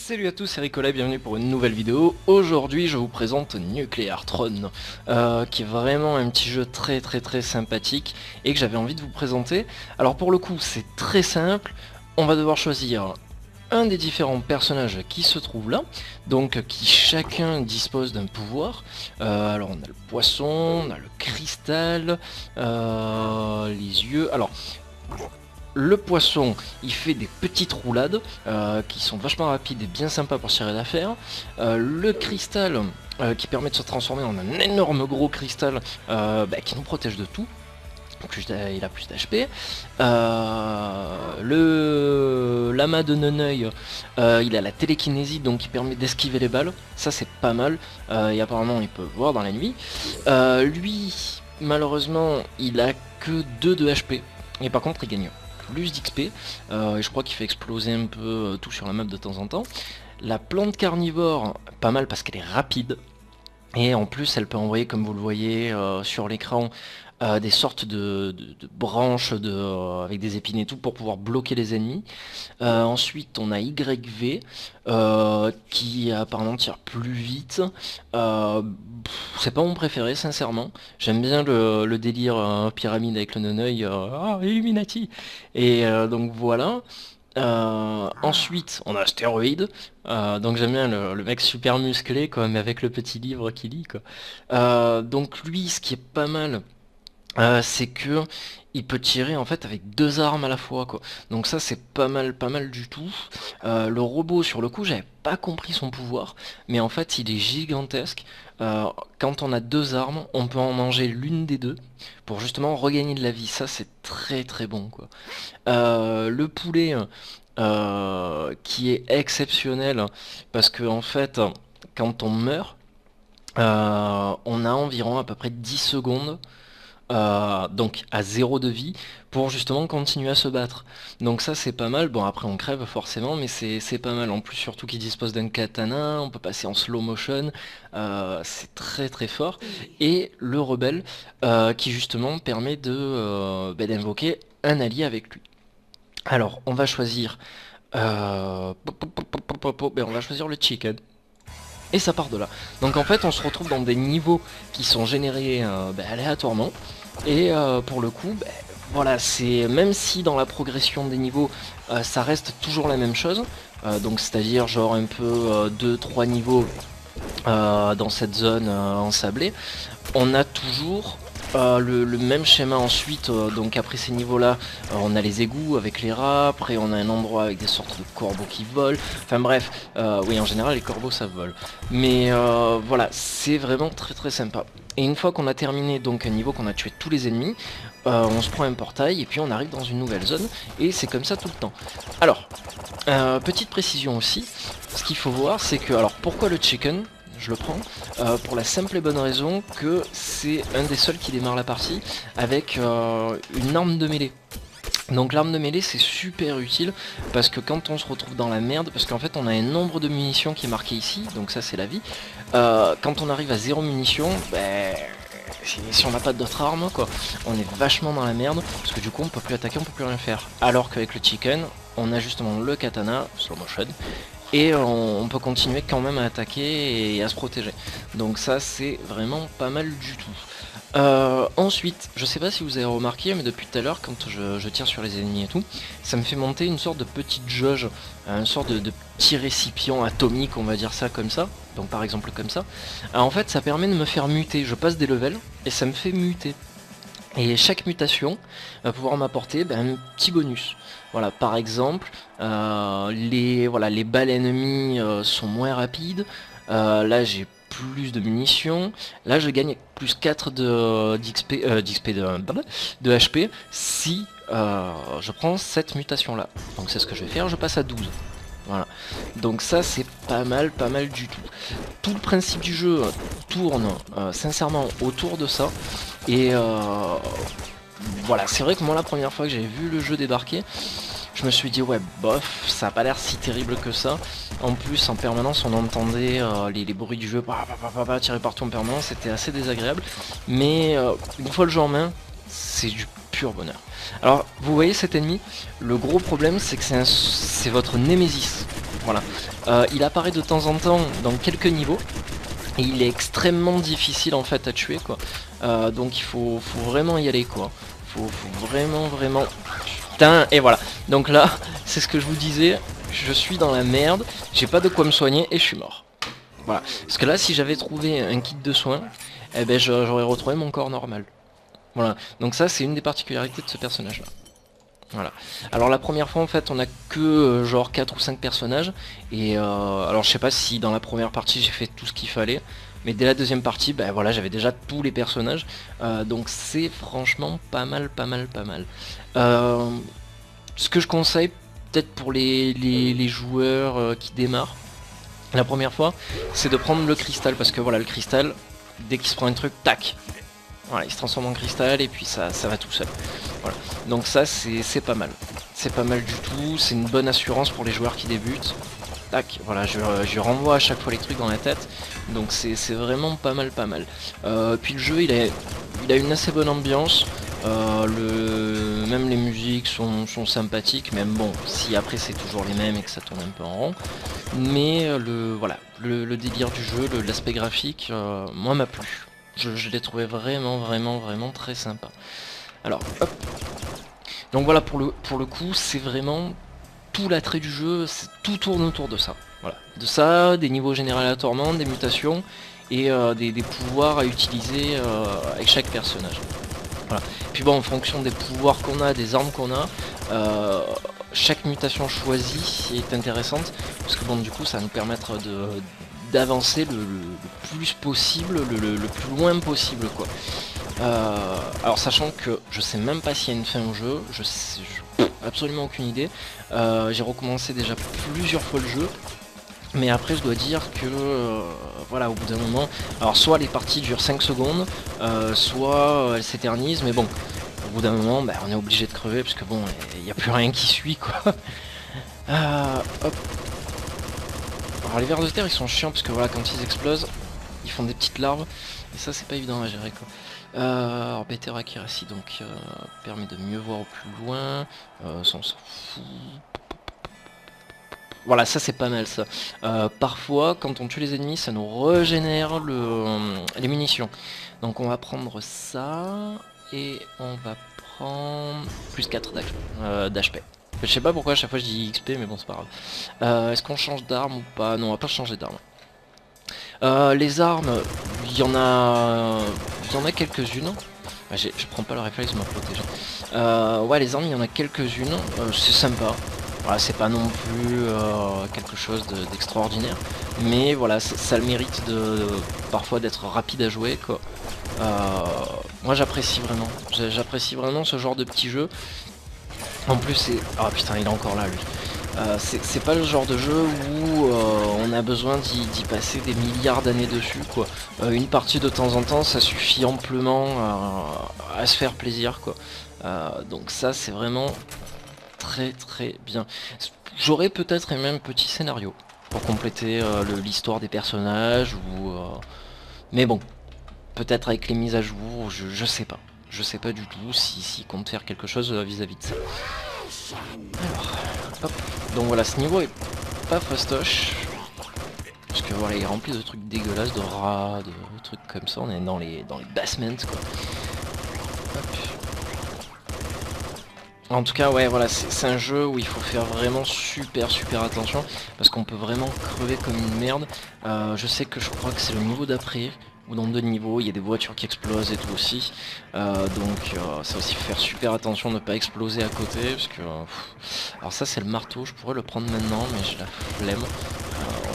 Salut à tous, c'est Ricola, bienvenue pour une nouvelle vidéo. Aujourd'hui je vous présente Nuclear Throne, qui est vraiment un petit jeu très sympathique et que j'avais envie de vous présenter. Alors pour le coup c'est très simple, on va devoir choisir un des différents personnages qui se trouvent là, donc qui chacun dispose d'un pouvoir. Alors on a le poisson, on a le cristal, les yeux. Alors le poisson, il fait des petites roulades qui sont vachement rapides et bien sympas pour tirer d'affaire. Le cristal qui permet de se transformer en un énorme gros cristal qui nous protège de tout. Il a plus d'HP. Le lama de Neneuil, il a la télékinésie, donc qui permet d'esquiver les balles. Ça c'est pas mal. Et apparemment il peut voir dans la nuit. Lui, malheureusement, il a que 2 de HP. Et par contre il gagne plus d'XP, et je crois qu'il fait exploser un peu tout sur la map de temps en temps. La plante carnivore, pas mal parce qu'elle est rapide, et en plus elle peut envoyer, comme vous le voyez sur l'écran, des sortes de branches avec des épines et tout pour pouvoir bloquer les ennemis. Ensuite on a YV qui apparemment tire plus vite. C'est pas mon préféré sincèrement. J'aime bien le délire pyramide avec le Neneuil, Illuminati. Et donc voilà. Ensuite on a Astéroïde, donc j'aime bien le mec super musclé quoi, mais avec le petit livre qu'il lit quoi. Donc lui, ce qui est pas mal, c'est que il peut tirer en fait avec 2 armes à la fois quoi. Donc ça c'est pas mal du tout. Le robot, sur le coup j'avais pas compris son pouvoir, mais en fait il est gigantesque. Quand on a 2 armes, on peut en manger l'une des deux pour justement regagner de la vie. Ça c'est très bon quoi. Le poulet qui est exceptionnel parce que en fait quand on meurt, on a environ à peu près 10 secondes, donc à 0 de vie, pour justement continuer à se battre. Donc ça c'est pas mal. Bon après on crève forcément, mais c'est pas mal. En plus surtout qu'il dispose d'un katana, on peut passer en slow motion, c'est très fort. Et le rebelle qui justement permet d'invoquer un allié avec lui. Alors on va choisir on va choisir le chicken. Et ça part de là. Donc en fait on se retrouve dans des niveaux qui sont générés aléatoirement. Et pour le coup, voilà, c'est même si dans la progression des niveaux ça reste toujours la même chose. Donc c'est-à-dire genre un peu 2-3 niveaux dans cette zone ensablée, on a toujours le même schéma ensuite. Donc après ces niveaux là, on a les égouts avec les rats, après on a un endroit avec des sortes de corbeaux qui volent, enfin bref, oui en général les corbeaux ça vole, mais voilà, c'est vraiment très sympa. Et une fois qu'on a terminé donc un niveau, qu'on a tué tous les ennemis, on se prend un portail et puis on arrive dans une nouvelle zone, et c'est comme ça tout le temps. Alors, petite précision aussi, ce qu'il faut voir c'est que, alors pourquoi le chicken je le prends, pour la simple et bonne raison que c'est un des seuls qui démarre la partie avec une arme de mêlée. Donc l'arme de mêlée c'est super utile parce que quand on se retrouve dans la merde, parce qu'en fait on a un nombre de munitions qui est marqué ici, donc ça c'est la vie, quand on arrive à 0 munitions, si on n'a pas d'autres armes quoi, on est vachement dans la merde, parce que du coup on peut plus attaquer, on peut plus rien faire. Alors qu'avec le chicken, on a justement le katana, slow motion, et on peut continuer quand même à attaquer et à se protéger. Donc ça c'est vraiment pas mal du tout. Ensuite, je sais pas si vous avez remarqué, mais depuis tout à l'heure quand je tire sur les ennemis et tout, ça me fait monter une sorte de petite jauge, une sorte de petit récipient atomique, on va dire ça comme ça. Donc par exemple comme ça. Alors, en fait ça permet de me faire muter, je passe des levels et ça me fait muter. Et chaque mutation va pouvoir m'apporter un petit bonus. Voilà, par exemple, les balles ennemies sont moins rapides. Là j'ai plus de munitions. Là je gagne plus 4 de HP si je prends cette mutation là. Donc c'est ce que je vais faire, je passe à 12. Voilà, donc ça c'est pas mal du tout. Tout le principe du jeu tourne sincèrement autour de ça. Et voilà, c'est vrai que moi la première fois que j'avais vu le jeu débarquer, je me suis dit ouais bof, ça a pas l'air si terrible que ça. En plus en permanence on entendait les bruits du jeu tirer partout en permanence, c'était assez désagréable. Mais une fois le jeu en main, c'est du pur bonheur. Alors vous voyez cet ennemi, le gros problème c'est que c'est votre Némésis. Voilà. Il apparaît de temps en temps dans quelques niveaux. Et il est extrêmement difficile en fait à tuer quoi. Donc il faut vraiment y aller quoi. Faut vraiment... Putain, et voilà. Donc là, c'est ce que je vous disais. Je suis dans la merde. J'ai pas de quoi me soigner et je suis mort. Voilà. Parce que là, si j'avais trouvé un kit de soins, eh ben j'aurais retrouvé mon corps normal. Voilà. Donc ça, c'est une des particularités de ce personnage-là. Voilà. Alors la première fois en fait on a que genre 4 ou 5 personnages et alors je sais pas si dans la première partie j'ai fait tout ce qu'il fallait mais dès la deuxième partie ben voilà j'avais déjà tous les personnages donc c'est franchement pas mal. Ce que je conseille peut-être pour les joueurs qui démarrent la première fois c'est de prendre le cristal parce que voilà le cristal dès qu'il se prend un truc tac. Voilà, il se transforme en cristal et puis ça va tout seul. Voilà. Donc ça c'est pas mal. C'est pas mal du tout, c'est une bonne assurance pour les joueurs qui débutent. Tac, voilà, je renvoie à chaque fois les trucs dans la tête. Donc c'est vraiment pas mal. Puis le jeu il a une assez bonne ambiance. Même les musiques sont sympathiques, même bon, si après c'est toujours les mêmes et que ça tourne un peu en rond. Mais voilà, le délire du jeu, l'aspect graphique, moi m'a plu. Je l'ai trouvé vraiment très sympa. Alors, hop. Donc voilà, pour le coup, c'est vraiment tout l'attrait du jeu, tout tourne autour de ça. Voilà. De ça, des niveaux généraux aléatoirement, des mutations et des pouvoirs à utiliser avec chaque personnage. Voilà. Puis bon, en fonction des pouvoirs qu'on a, des armes qu'on a, chaque mutation choisie est intéressante parce que bon, du coup, ça va nous permettre d'avancer le plus possible, le plus loin possible quoi. Alors sachant que je sais même pas s'il y a une fin au jeu, absolument aucune idée. J'ai recommencé déjà plusieurs fois le jeu. Mais après je dois dire que voilà au bout d'un moment, alors soit les parties durent 5 secondes, soit elles s'éternisent, mais bon, au bout d'un moment bah, on est obligé de crever parce que bon, il n'y a plus rien qui suit quoi. Hop. Alors les vers de terre ils sont chiants parce que voilà quand ils explosent, ils font des petites larves, et ça c'est pas évident à gérer quoi. Alors Better Accuracy donc permet de mieux voir au plus loin, ça on s'en fout. Voilà, ça c'est pas mal ça. Parfois, quand on tue les ennemis, ça nous régénère les munitions. Donc on va prendre ça, et on va prendre plus 4 d'HP. Je sais pas pourquoi à chaque fois je dis XP, mais bon c'est pas grave. Est-ce qu'on change d'arme ou pas? Non, on va pas changer d'arme. Les armes, il y en a quelques-unes. Je prends pas le réflexe de me protéger. Ouais, les armes, il y en a quelques-unes. C'est sympa. Voilà, c'est pas non plus quelque chose d'extraordinaire, mais voilà, ça a le mérite parfois d'être rapide à jouer quoi. Moi j'apprécie vraiment ce genre de petit jeu. En plus c'est... Ah putain il est encore là lui. C'est pas le genre de jeu où on a besoin d'y passer des milliards d'années dessus quoi. Une partie de temps en temps ça suffit amplement à se faire plaisir quoi. Donc ça c'est vraiment très bien. J'aurais peut-être aimé un petit scénario pour compléter l'histoire des personnages ou mais bon, peut-être avec les mises à jour, je sais pas. Je sais pas du tout s'ils comptent faire quelque chose vis-à-vis de ça. Alors, hop. Donc voilà, ce niveau est pas fastoche. Parce que voilà, il est rempli de trucs dégueulasses, de rats, de trucs comme ça. On est dans les basements quoi. Hop. En tout cas ouais voilà c'est un jeu où il faut faire vraiment super attention parce qu'on peut vraiment crever comme une merde. Je sais que je crois que c'est le niveau d'après ou dans 2 niveaux il y a des voitures qui explosent et tout aussi. Donc ça aussi faire super attention de ne pas exploser à côté parce que alors ça c'est le marteau, je pourrais le prendre maintenant mais j'ai la flemme.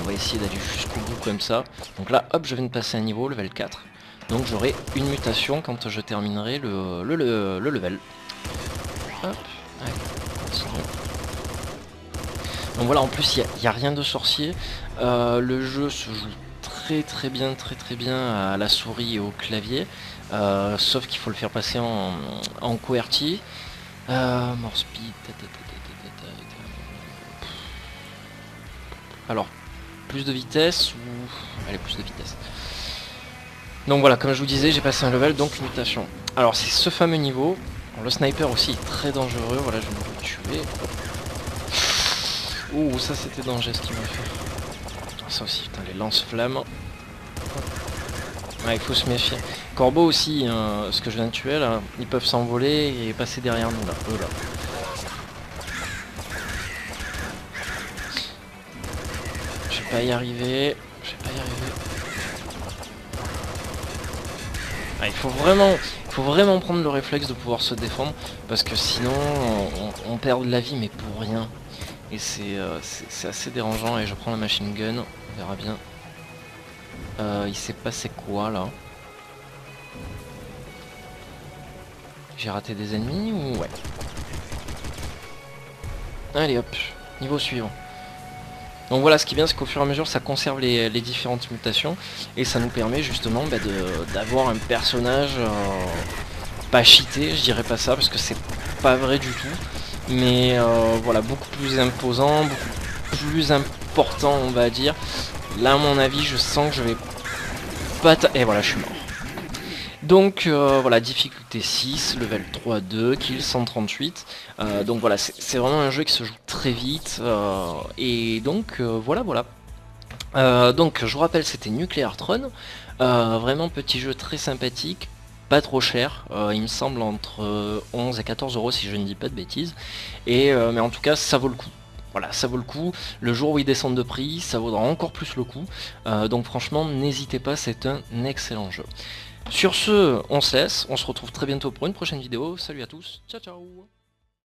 On va essayer d'aller jusqu'au bout comme ça. Donc là hop je viens de passer un niveau level 4. Donc j'aurai une mutation quand je terminerai le level. Hop, allez, continue. Donc voilà, en plus il n'y a rien de sorcier. Le jeu se joue très bien à la souris et au clavier. Sauf qu'il faut le faire passer en QWERTY. More speed. Alors, plus de vitesse ou... Allez, plus de vitesse. Donc voilà, comme je vous disais, j'ai passé un level, donc une mutation. Alors c'est ce fameux niveau. Alors, le sniper aussi est très dangereux, voilà je vais me tuer. Ouh, ça c'était danger ce qu'il m'a fait. Ça aussi, putain, les lance-flammes. Ouais, il faut se méfier. Corbeau aussi, ce que je viens de tuer là, ils peuvent s'envoler et passer derrière nous là. Eux là. Je vais pas y arriver. Ah, il faut vraiment prendre le réflexe de pouvoir se défendre parce que sinon on perd de la vie mais pour rien. Et c'est assez dérangeant et je prends la machine gun, on verra bien. Il s'est passé quoi là? J'ai raté des ennemis ou ouais? Allez hop, niveau suivant. Donc voilà, ce qui est bien, c'est qu'au fur et à mesure, ça conserve les différentes mutations et ça nous permet justement d'avoir un personnage pas cheaté, je dirais pas ça parce que c'est pas vrai du tout, mais voilà, beaucoup plus imposant, beaucoup plus important, on va dire. Là, à mon avis, je sens que je vais pas... Et voilà, je suis mort. Donc voilà, difficulté 6, level 3-2, kill 138. Donc voilà, c'est vraiment un jeu qui se joue très vite. Et donc voilà. Donc je vous rappelle, c'était Nuclear Throne. Vraiment petit jeu très sympathique, pas trop cher. Il me semble entre 11 et 14 euros si je ne dis pas de bêtises. Et mais en tout cas, ça vaut le coup. Voilà, ça vaut le coup. Le jour où ils descendent de prix, ça vaudra encore plus le coup. Donc franchement, n'hésitez pas, c'est un excellent jeu. Sur ce, on se laisse, on se retrouve très bientôt pour une prochaine vidéo. Salut à tous, ciao ciao.